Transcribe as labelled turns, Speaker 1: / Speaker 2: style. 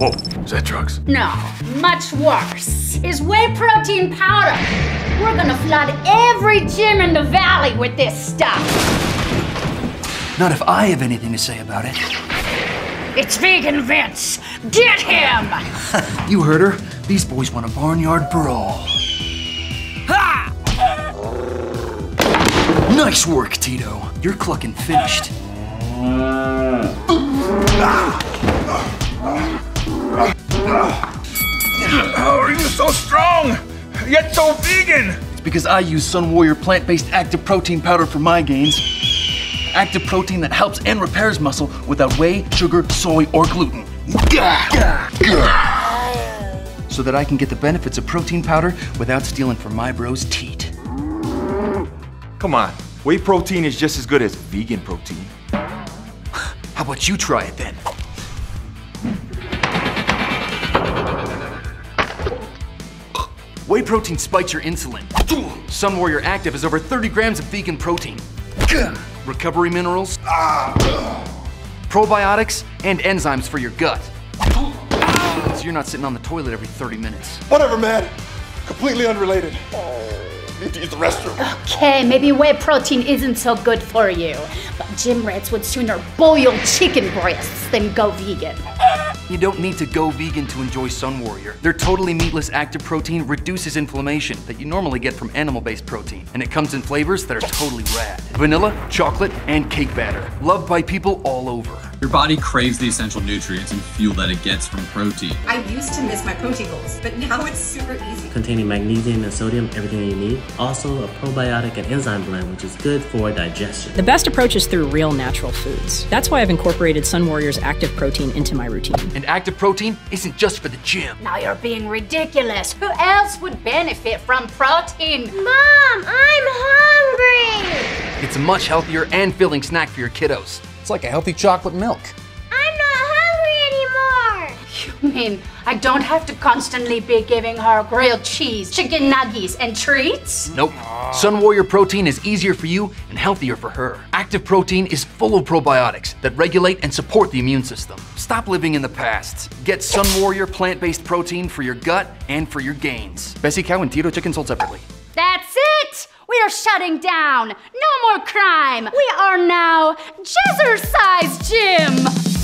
Speaker 1: Whoa, is that drugs?
Speaker 2: No, much worse. Is whey protein powder. We're gonna flood every gym in the valley with this stuff.
Speaker 3: Not if I have anything to say about it.
Speaker 2: It's vegan Vince. Get him!
Speaker 3: You heard her. These boys want a barnyard brawl. Ha! Nice work, Tito. You're clucking finished.
Speaker 1: How are you so strong, yet so vegan?
Speaker 3: It's because I use Sunwarrior plant-based active protein powder for my gains. Active protein that helps and repairs muscle without whey, sugar, soy, or gluten. So that I can get the benefits of protein powder without stealing from my bro's teat.
Speaker 1: Come on, whey protein is just as good as vegan protein.
Speaker 3: How about you try it then? Whey protein spikes your insulin. Sunwarrior Active has over 30 grams of vegan protein. Recovery minerals, probiotics, and enzymes for your gut. So you're not sitting on the toilet every 30 minutes.
Speaker 4: Whatever, man. Completely unrelated. Need to use the restroom.
Speaker 2: Okay, maybe whey protein isn't so good for you, but gym rats would sooner boil chicken breasts than go vegan.
Speaker 3: You don't need to go vegan to enjoy Sunwarrior. Their totally meatless active protein reduces inflammation that you normally get from animal-based protein. And it comes in flavors that are totally rad. Vanilla, chocolate, and cake batter. Loved by people all over.
Speaker 5: Your body craves the essential nutrients and fuel that it gets from protein.
Speaker 6: I used to miss my protein goals, but now it's super easy.
Speaker 7: Containing magnesium and sodium, everything that you need. Also a probiotic and enzyme blend, which is good for digestion.
Speaker 8: The best approach is through real natural foods. That's why I've incorporated Sunwarrior's active protein into my routine.
Speaker 3: And active protein isn't just for the gym.
Speaker 2: Now you're being ridiculous. Who else would benefit from protein?
Speaker 9: Mom, I'm hungry!
Speaker 3: It's a much healthier and filling snack for your kiddos.
Speaker 10: It's like a healthy chocolate milk.
Speaker 9: I'm not hungry anymore!
Speaker 2: You mean I don't have to constantly be giving her grilled cheese, chicken nuggets, and treats?
Speaker 3: Nope. Sunwarrior protein is easier for you and healthier for her. Active protein is full of probiotics that regulate and support the immune system. Stop living in the past. Get Sunwarrior plant-based protein for your gut and for your gains. Bessie cow and Tito chicken sold separately.
Speaker 2: That's it! We are shutting down. No more crime. We are now Jazzercise Gym.